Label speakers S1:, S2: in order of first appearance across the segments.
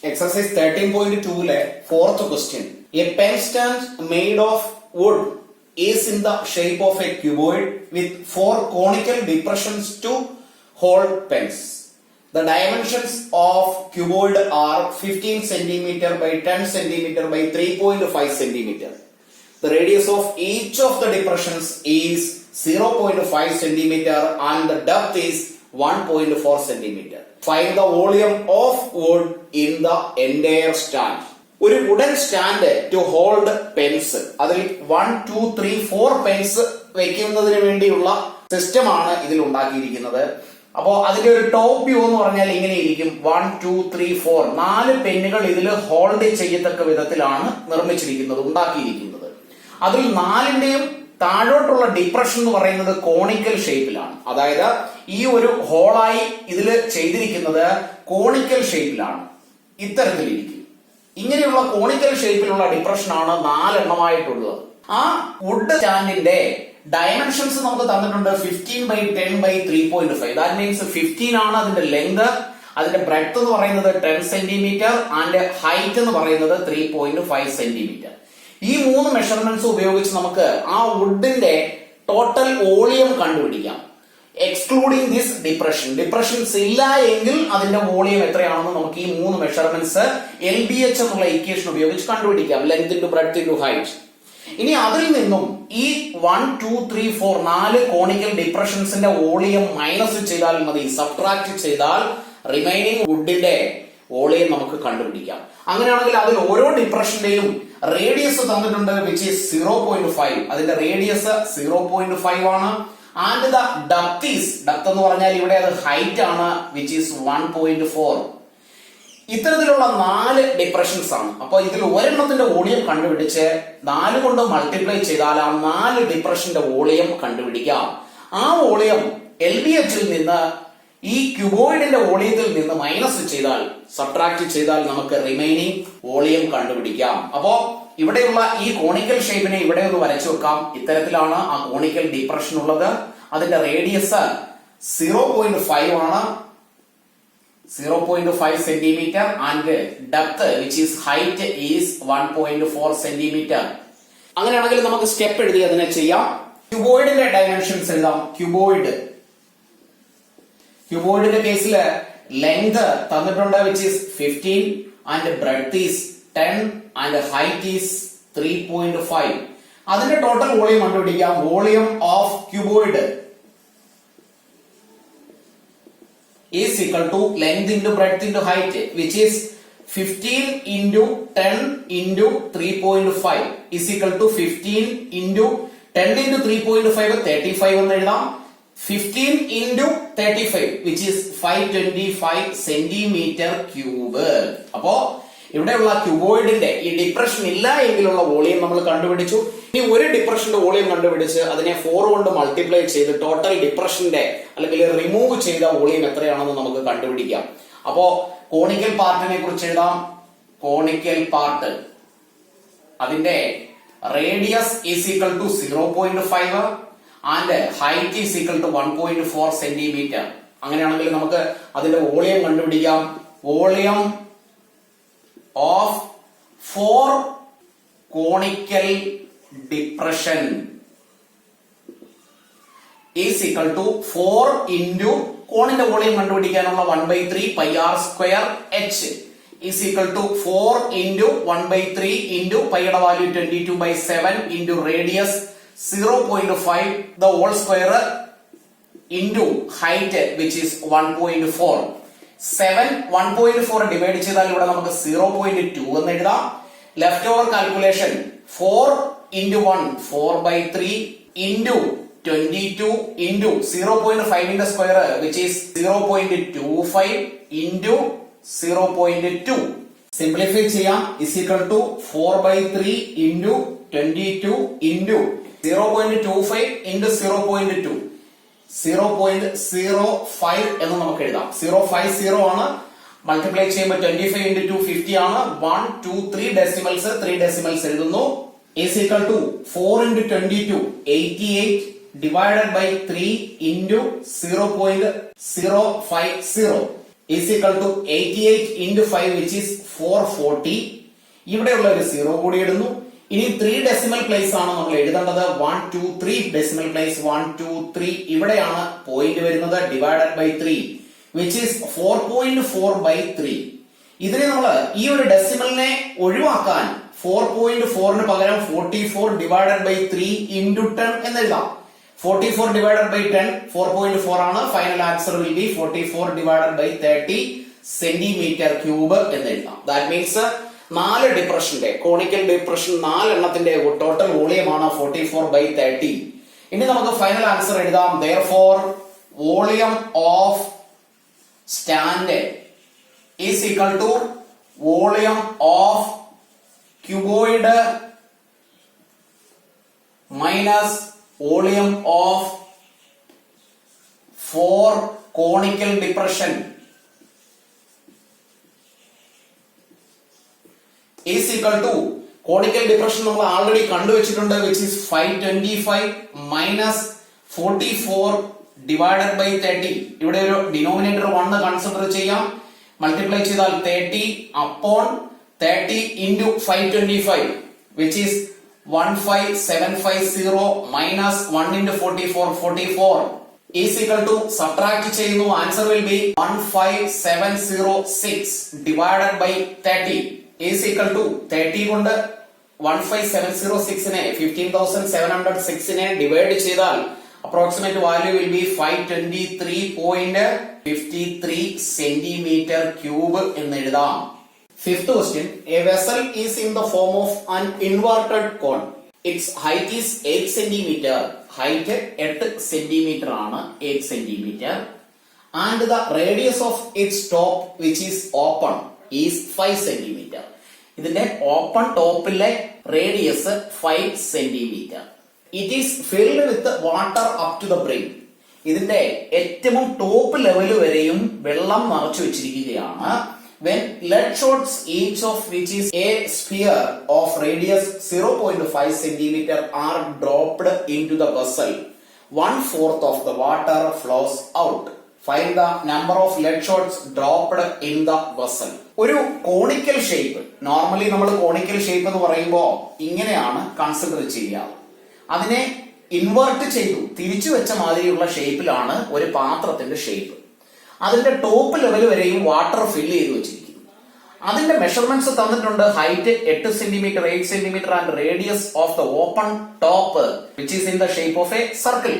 S1: Exercise 13.2 fourth question. A pen stand made of wood is in the shape of a cuboid with 4 conical depressions to hold pens. The dimensions of cuboid are 15 cm by 10 cm by 3.5 cm. The radius of each of the depressions is 0.5 cm and the depth is 1.4 cm. Find the volume of wood in the entire stand. ഒരു wooden stand to hold pens, അതിൽ 1, 2, 3, 4 Pence വെക്കുന്നതിന് വേണ്ടിയുള്ള സിസ്റ്റമാണ് ഇതിൽ ഉണ്ടാക്കിയിരിക്കുന്നത്. അപ്പോ അതിന്റെ ഒരു ടോപ്പ് വ്യൂ എന്ന് പറഞ്ഞാൽ ഇങ്ങനെ ഇരിക്കും. 1, 2, 3, 4 4 പെന്നുകൾ ഇതിൽ ഹോൾഡ് ചെയ്യത്തക്ക വിധത്തിലാണ് നിർമ്മിച്ചിരിക്കുന്നത്, ഉണ്ടാക്കിയിരിക്കുന്നത്. അതിൽ 4ന്റെയും താഴോട്ടുള്ള ഡിപ്രഷൻ എന്ന് പറയുന്നത് കോണിക്കൽ ഷേപ്പിലാണ്. അതായത് ഈ ഒരു ഹോളായി ഇതിൽ ചെയ്തിരിക്കുന്നത് കോണിക്കൽ ഷേപ്പിലാണ്, ഇത്തരത്തിലിരിക്കും. ഇങ്ങനെയുള്ള കോണിക്കൽ ഷേപ്പിലുള്ള ഡിപ്രഷൻ ആണ് 4 എണ്ണമായിട്ടുള്ളത്. ആ വുഡ് സ്റ്റാൻഡിന്റെ ഡയമെൻഷൻസ് നമുക്ക് തന്നിട്ടുണ്ട് 15 by 10 by 3.5. ദാറ്റ് മീൻസ് 15 ആണ് അതിന്റെ ലെങ്ത്, അതിന്റെ ബ്രെഡ്ത്ത് എന്ന് പറയുന്നത് 10 സെന്റിമീറ്റർ ആൻഡ് ഹൈറ്റ് എന്ന് പറയുന്നത് 3.5 സെന്റിമീറ്റർ. ഈ 3 മെഷർമെന്റ്സ് ഉപയോഗിച്ച് നമുക്ക് ആ വുഡിന്റെ ടോട്ടൽ വോളിയം കണ്ടുപിടിക്കാം. എക്സ്ക്ലൂഡിംഗ് ദിസ് ഡിപ്രഷൻസ് ഇല്ല എങ്കിൽ അതിന്റെ വോളിയം എത്രയാണെന്ന് നമുക്ക് ഈ 3 മെഷർമെന്റ്സ് LBH എന്നുള്ള ഇക്വേഷൻ ഉപയോഗിച്ച് കണ്ടുപിടിക്കാം. Length into breadth into height. ഇനി അതിൽ നിന്നും ഈ 1, 2, 3, 4 4 കോണിക്കൽ ഡിപ്രഷൻസിന്റെ വോളിയം മൈനസ് ചെയ്താൽ മതി, സബ്ട്രാക്ട് ചെയ്താൽ റിമൈനിങ് വുഡിന്റെ വോളിയം നമുക്ക് കണ്ടുപിടിക്കാം. അങ്ങനെയാണെങ്കിൽ അതിൽ ഓരോ ഡിപ്രഷന്റെയും റേഡിയസ് തന്നിട്ടുണ്ട്, വിച്ച് ഈസ് 0.5. അതിന്റെ റേഡിയസ് 0.5 ആണ്. ആൻഡ് ദ ഡെപ്ത് എന്ന് പറഞ്ഞാൽ ഇവിടെ അത് ഹൈറ്റ് ആണ്, വിച്ച് ഈസ് 1.4. ഇത്തരത്തിലുള്ള 4 ഡിപ്രഷൻസ് ആണ്. അപ്പൊ ഇതിൽ ഒരെണ്ണത്തിന്റെ വോളിയം കണ്ടുപിടിച്ച് 4 കൊണ്ട് മൾട്ടിപ്ലൈ ചെയ്താൽ ആ 4 ഡിപ്രഷന്റെ വോളിയം കണ്ടുപിടിക്കാം. ആ വോളിയം LBHൽ നിന്ന് ഈ ക്യൂബോയിഡിന്റെ വോളിയത്തിൽ നിന്ന് മൈനസ് ചെയ്താൽ, സബ്ട്രാക്ട് ചെയ്താൽ നമുക്ക് റിമൈനിങ് വോളിയം കണ്ടുപിടിക്കാം. അപ്പോ ഇവിടെയുള്ള ഈ കോണിക്കൽ ഷേപ്പിനെ ഇവിടെ ഒന്ന് വരച്ചു വെക്കാം. ഇത്തരത്തിലാണ് ആ കോണിക്കൽ ഡിപ്രഷൻ ഉള്ളത്. അതിന്റെ റേഡിയസ് 0.5 ആണ്, 0.5 centimetre and depth which is height is 1.4 centimetre. അങ്ങനെയാണെങ്കിൽ നമുക്ക് സ്റ്റെപ്പ് എഴുതി അതിനെ ചെയ്യാം. ക്യൂബോയിഡിന്റെ ഡയമെൻഷൻസ് എഴുതാം. ക്യൂബോയിഡിന്റെ കേസിൽ ലെങ്ത് തന്നിട്ടുണ്ട്, which is 15 and breadth is 10 and height is 3.5. അതിന്റെ ടോട്ടൽ വോളിയം കണ്ടുപിടിക്കാം. Volume of cuboid is equal to length into breadth into height, which is 15 into 10 into 3.5 is equal to 15 into 10 into 3.5 35 എന്ന് എഴുതാം. 15 into 35 which is 525 centimeter cube. അപ്പോ ഇവിടെയുള്ള ക്യൂബോയിഡിന്റെ ഈ depression ഇല്ല എങ്കിലുള്ള volume നമ്മൾ കണ്ടുപിടിച്ചു. ഇനി ഒരു ഡിപ്രഷന്റെ വോളിയം കണ്ടുപിടിച്ച് അതിനെ 4 കൊണ്ട് മൾട്ടിപ്ലൈ ചെയ്ത് ടോട്ടൽ ഡിപ്രഷന്റെ അല്ലെങ്കിൽ റിമൂവ് ചെയ്ത വോളിയം എത്രയാണെന്ന് നമുക്ക് കണ്ടുപിടിക്കാം. അപ്പോ കോണിക്കൽ പാർട്ടിനെ കുറിച്ച് എഴുതാം. കോണിക്കൽ പാർട്ട് അതിന്റെ radius is equal to 0.5 and height is equal to 1.4 centimetre. അങ്ങനെയാണെങ്കിൽ നമുക്ക് അതിന്റെ വോളിയം കണ്ടുപിടിക്കാം. Volume of 4 conical depression is equal to 4 into കോണിന്റെ വോളിയം കണ്ടുപിടിക്കാനുള്ള 1/3 pi r square h is equal to 4 into 1/3 into pi യുടെ value 22/7 into radius 0.5 the whole square into height which is 1.4. 1.4 divide ചെയ്താൽ ഇവിടെ നമുക്ക് 0.2 എന്ന് എഴുതാം. Left over calculation 4 into 1 4/3 into 22 into 0.5 square which is 0.25 into 0.2. Simplify ചെയ്യാം. Is equal to 4/3 into 22 into 0.25 into 0.2 0.05 എന്ന് നമുക്ക് എഴുതാം. 050 ആണ്. മൾട്ടിപ്ലൈ ചെയ്യുമ്പോൾ 25 into 2 50 ആണ്. 1, 2, 3 ഡെസിമൽസ് 3 ഡെസിമൽസ് എഴുതുന്നു. is equal to 4 into 22 88 divided by 3 into 0.050 is equal to 88 into 5 which is 440. ഇവിടെയുള്ള ഒരു 0 കൂടി ഇടുന്നു. ഇനി 3 ഡെസിമൽ പ്ലേസ് ആണ് നമ്മൾ എഴുതേണ്ടത്. 1 2 3 ഡെസിമൽ പ്ലേസ് 1 2 3 ഇവിടെയാണ് പോയിന്റ് വരുന്നത്. Divided by 3 which is 4.4 by 3. ഇതിനെ നമ്മൾ ഈ ഒരു ഡെസിമലിനെ ഒഴിവാക്കാൻ 4.4 പകരം 44 ഡിവൈഡഡ് ബൈ 3 into 10 എന്ന് എഴുതാം. 44 divided by 10 4.4 ആണ്. Final answer will be 44 divided by 30 centimetre cube എന്ന് എഴുതാം. ദാറ്റ് മീൻസ് 4 ഡിപ്രഷന്റെ കോണിക്കൽ ഡിപ്രഷൻ 4 എണ്ണത്തിന്റെ ടോട്ടൽ വോളിയമാണ് 44 by 30. ഇനി നമുക്ക് ഫൈനൽ ആൻസർ എഴുതാം. therefore volume of stand is equal to volume of cuboid minus volume of 4 conical depression is equal to conical depression നമ്മൾ already കണ്ടുവച്ചിട്ടുണ്ട്. Which is 525 minus 44 divided by 30. ഇവിടെ ഒരു denominator 1 consider ചെയ്യാം. Multiply ചെയ്താൽ 30 upon 30 into 525 which is 15750 minus 1 into 44 is equal to subtract ചെയ്യുന്നു. Answer will be 15706 divided by 30 is equal to 30 കൊണ്ട് 15706 നെ 15706 നെ ഡിവൈഡ് ചെയ്താൽ approximate value will be 523.53 centimetre cube എന്ന് എഴുതാം. Fifth question. A vessel is in the form of an inverted cone. Its height is 8 centimeter. Height 8 centimeter ആണ് 8 centimeter. And the radius of its top which is open is 5 centimeter. ഇതിന്റെ open ടോപ്പിലെ radius 5 centimeter. It is filled with water up to the brim. ഇതിന്റെ ഏറ്റവും top level വരെയും വെള്ളം നിറച്ചു വെച്ചിരിക്കുകയാണ്. When lead shots each of which is a sphere of radius 0.5 centimeter are dropped into the vessel, 1/4 of the water flows out. Find the number of lead shots dropped in the vessel. ഒരു conical shape, normally നമ്മൾ conical shape എന്ന് പറയുമ്പോൾ ഇങ്ങനെയാണ് consider ചെയ്യുക. അതിനെ invert ചെയ്തു തിരിച്ചു വെച്ച മാതിരിയുള്ള ഷേപ്പിലാണ് ഒരു പാത്രത്തിന്റെ ഷേപ്പ്. അതിന്റെ ടോപ്പ് ലെവൽ വരെയും വാട്ടർ ഫില്ല് ചെയ്ത് വെച്ചിരിക്കുന്നു. അതിന്റെ മെഷർമെന്റ്സ് തന്നിട്ടുണ്ട്. Height 8 centimetre 8 centimetre and radius of the open top which is in the shape of A circle.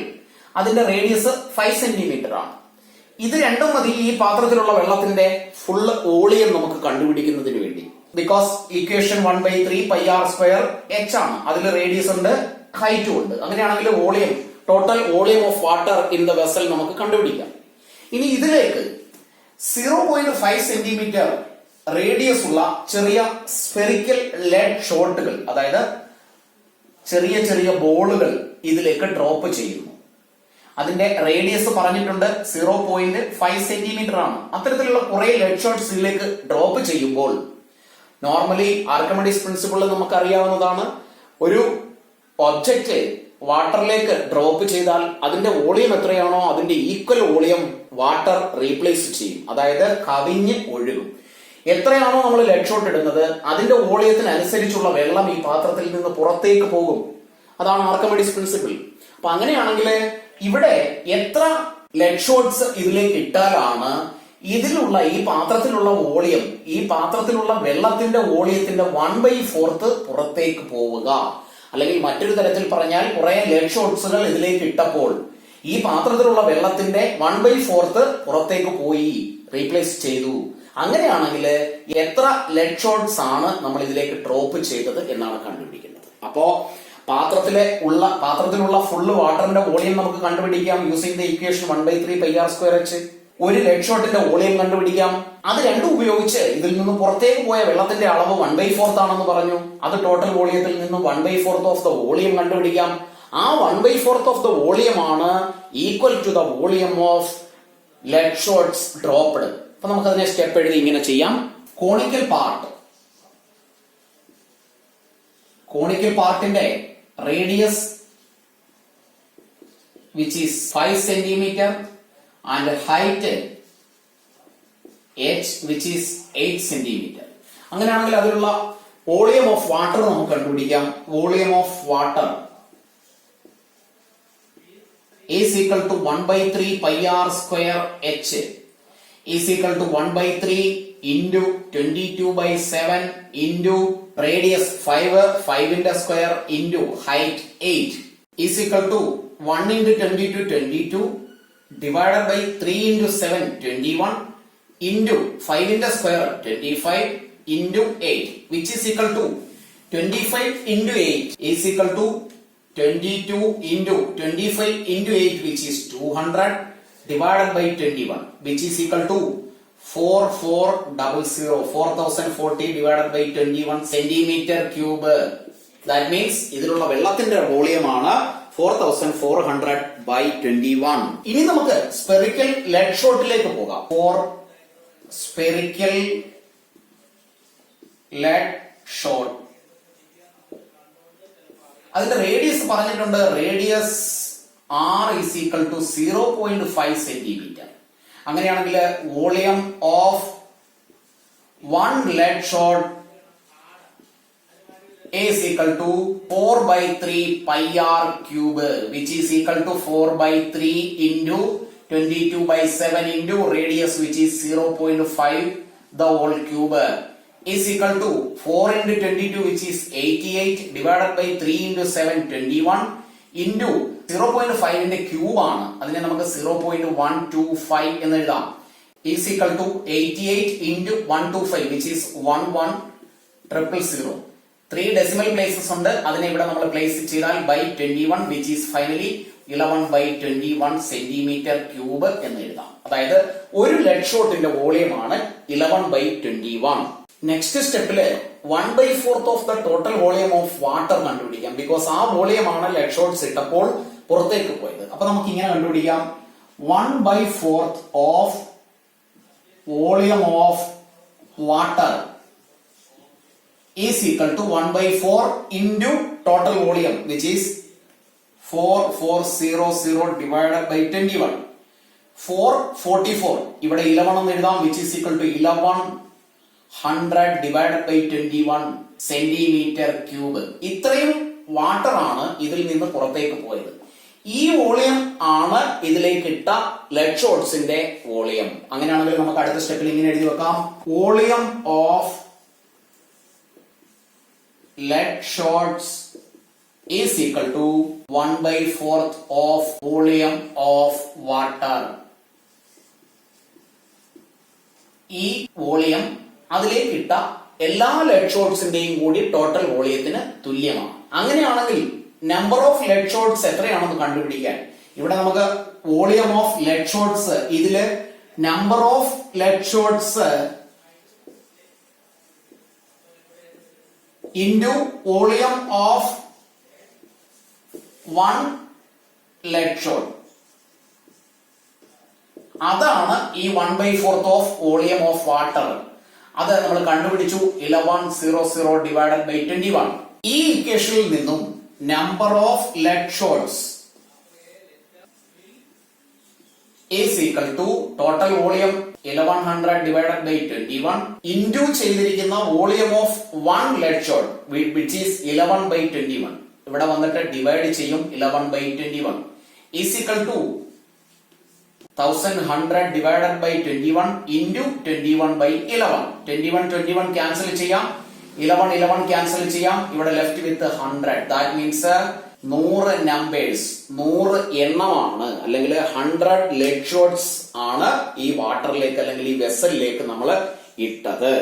S1: അതിന്റെ റേഡിയസ് 5 സെന്റിമീറ്റർ ആണ്. ഇത് രണ്ടും മതി ഈ പാത്രത്തിലുള്ള വെള്ളത്തിന്റെ ഫുള്ള് വോളിയം നമുക്ക് കണ്ടുപിടിക്കുന്നതിന് വേണ്ടി. ബിക്കോസ് ഇക്വേഷൻ 1/3 πr² h ആണ്. അതിൽ റേഡിയസ് ഉണ്ട്, ഹൈറ്റും ഉണ്ട്. അങ്ങനെയാണെങ്കിൽ volume total volume of water in the vessel നമുക്ക് കണ്ടുപിടിക്കാം. ഇനി ഇതിലേക്ക് 0.5 സെന്റിമീറ്റർ റേഡിയസ് ഉള്ള ചെറിയ സ്ഫെറിക്കൽ ലെഡ് ഷോട്ടുകൾ, അതായത് ചെറിയ ചെറിയ ബോളുകൾ ഇതിലേക്ക് ഡ്രോപ്പ് ചെയ്യുന്നു. അതിന്റെ റേഡിയസ് പറഞ്ഞിട്ടുണ്ട് 0.5 സെന്റിമീറ്റർ ആണ്. അത്തരത്തിലുള്ള കുറെ ലെഡ് ഷോട്ട്സ് ഇതിലേക്ക് ഡ്രോപ്പ് ചെയ്യുമ്പോൾ നോർമലി ആർക്കിമിഡീസ് പ്രിൻസിപ്പിൾ നമുക്ക് അറിയാവുന്നതാണ്. ഒരു ഒബ്ജക്റ്റ് വാട്ടറിലേക്ക് ഡ്രോപ്പ് ചെയ്താൽ അതിന്റെ വോളിയം എത്രയാണോ അതിന്റെ ഈക്വൽ വോളിയം വാട്ടർ റീപ്ലേസ് ചെയ്യും, അതായത് കവിഞ്ഞ് ഒഴുകും. എത്രയാണോ നമ്മൾ ലെഡ് ഷോട്ട് ഇടുന്നത് അതിന്റെ വോളിയത്തിനനുസരിച്ചുള്ള വെള്ളം ഈ പാത്രത്തിൽ നിന്ന് പുറത്തേക്ക് പോകും. അതാണ് ആർക്കിമിഡീസ് പ്രിൻസിപ്പിൾ. അപ്പൊ അങ്ങനെയാണെങ്കിൽ ഇവിടെ എത്ര ലെഡ് ഷോട്ട്സ് ഇതിലേക്ക് ഇട്ടാലാണ് ഇതിലുള്ള ഈ പാത്രത്തിലുള്ള വോളിയം, ഈ പാത്രത്തിലുള്ള വെള്ളത്തിന്റെ വോളിയത്തിന്റെ 1/4 പുറത്തേക്ക് പോവുക. അല്ലെങ്കിൽ മറ്റൊരു തരത്തിൽ പറഞ്ഞാൽ കുറെ ലെഡ് ഷോട്ട്സുകൾ ഇതിലേക്ക് ഇട്ടപ്പോൾ ഈ പാത്രത്തിലുള്ള വെള്ളത്തിന്റെ 1/4 പുറത്തേക്ക് പോയി, റീപ്ലേസ് ചെയ്തു. അങ്ങനെയാണെങ്കിൽ എത്ര ലെഡ് ഷോട്ട്സ് ആണ് നമ്മൾ ഇതിലേക്ക് ഡ്രോപ്പ് ചെയ്തത് എന്നാണ് കണ്ടുപിടിക്കുന്നത്. അപ്പോ പാത്രത്തിലുള്ള ഫുള്ള് വാട്ടറിന്റെ വോളിയം നമുക്ക് കണ്ടുപിടിക്കാം using the equation 1/3 πr² h. ഒരു ലെഡ് ഷോട്ടിന്റെ വോളിയം കണ്ടുപിടിക്കാം. അത് രണ്ടും ഉപയോഗിച്ച് ഇതിൽ നിന്ന് പുറത്തേക്ക് പോയ വെള്ളത്തിന്റെ അളവ് 1/4 ആണെന്ന് പറഞ്ഞു. അത് ടോട്ടൽ വോളിയത്തിൽ നിന്നും 1/4 ഓഫ് ദ വോളിയം കണ്ടുപിടിക്കാം. ആ 1/4 ഓഫ് ദ വോളിയം ആണ് equal to the volume of lead shots dropped. അപ്പൊ നമുക്ക് അതിനെ സ്റ്റെപ്പ് എഴുതി ഇങ്ങനെ ചെയ്യാം. കോണിക്കൽ പാർട്ടിന്റെ radius which is 5 centimetre and height h which is 8 centimeter. അങ്ങനെയാണെങ്കിൽ അതിലുള്ള വോളിയം ഓഫ് വാട്ടർ നമുക്ക് കണ്ടുപിടിക്കാം. Volume of water is equal to 1/3 pi r square h is equal to 1/3 into 22/7 into radius 5 into square into height 8 is equal to 1 into 22 22 divided by 3 into 7 21 into 5 into square 25 into 8 which is equal to 25 into 8 is equal to 22 into 25 into 8 which is 200 divided by 21 which is equal to 4040 divided by 21 centimeter cube. That means ഇതിലുള്ള വെള്ളത്തിന്റെ volume ആണ് 4400 by 21. ഇനി നമുക്ക് spherical lead ഷോട്ടിലേക്ക് പോകാം. Four spherical lead shot അതിന്റെ radius പറഞ്ഞിട്ടുണ്ട്. Radius r is equal to 0.5 centimeter. അങ്ങനെയാണെങ്കിൽ volume of 1 lead shot is equal to 4/3 pi r cube which is equal to 4/3 into 22/7 into radius which is 0.5 the whole cube is equal to 4 into 22 which is 88 divided by 3 into 7 21 into 0.5 ന്റെ cube ആണ്. അതിനെ നമുക്ക് 0.125 എന്ന് എഴുതാം. is equal to 88 into 125 which is 11000. 3 decimal places ഉണ്ട്. അതിനെ ഇവിടെ നമ്മൾ പ്ലേസ് ചെയ്താൽ by 21 which is finally 11/21 centimetre cube എന്ന് എഴുതാം. അതായത് ഒരു ലെഡ് ഷോട്ടിന്റെ വോളിയം ആണ് 11/21. നെക്സ്റ്റ് സ്റ്റെപ്പില് 1/4 of the total volume of water കണ്ടുപിടിക്കാം. ബിക്കോസ് ആ വോളിയം ആണ് ലെഡ് ഷോട്ട്സ് ഇട്ടപ്പോൾ പുറത്തേക്ക് പോയത്. അപ്പൊ നമുക്ക് ഇങ്ങനെ കണ്ടുപിടിക്കാം. 1/4 of volume of water is equal to 1/4 into total volume which is 4400 divided by 21. 444 ഇവിടെ 11 എന്ന് എഴുതാം which is equal to 1100 divided by 21 centimetre cube. ഇത്രയും വാട്ടർ ആണ് ഇതിൽ നിന്ന് പുറത്തേക്ക് പോയത്. ഈ വോളിയം ആണ് ഇതിലേക്ക് ഇട്ട ലെഡ് ഷോട്ട്സിന്റെ വോളിയം. അങ്ങനെയാണെങ്കിൽ നമുക്ക് അടുത്ത സ്റ്റെപ്പിൽ ഇങ്ങനെ എഴുതി വെക്കാം. Volume of lead shots is equal to 1/4 of volume of water. ഈ വോളിയം അതിലേക്ക് ഇട്ട എല്ലാ ലെഡ് ഷോട്ട്സിന്റെയും കൂടി ടോട്ടൽ വോളിയത്തിന് തുല്യമാണ്. അങ്ങനെയാണെങ്കിൽ നമ്പർ ഓഫ് ലെഡ് ഷോട്ട്സ് എത്രയാണെന്ന് കണ്ടുപിടിക്കാൻ ഇവിടെ നമുക്ക് വോളിയം ഓഫ് ലെഡ് ഷോട്ട്സ് ഇതില് number of lead shots into volume of 1 lead shot. അതാണ് ഈ 1/4 ഓഫ് വോളിയം ഓഫ് വാട്ടർ. അത് നമ്മൾ കണ്ടുപിടിച്ചു 1100 ഡിവൈഡഡ് ബൈ 21. ഈ ഇക്വേഷനിൽ നിന്നും number of lead shots is equal to total volume 1100 divided by 21 into ചെയ്തിരിക്കുന്ന volume of 1 lead shot which is 11/21. ഇവിടെ വന്നിട്ട് ഡിവൈഡ് ചെയ്യും 11/21 is equal to 1100 divided by 21 into 21/11. 21 cancel ചെയ്യാം, 11 ക്യാൻസൽ ചെയ്യാം. ഇവിടെ left with 100. That means 100 numbers 100 എണ്ണമാണ് അല്ലെങ്കിൽ 100 lead shots ആണ് ഈ വാട്ടറിലേക്ക് അല്ലെങ്കിൽ ഈ വെസലിലേക്ക് നമ്മൾ ഇട്ടത്.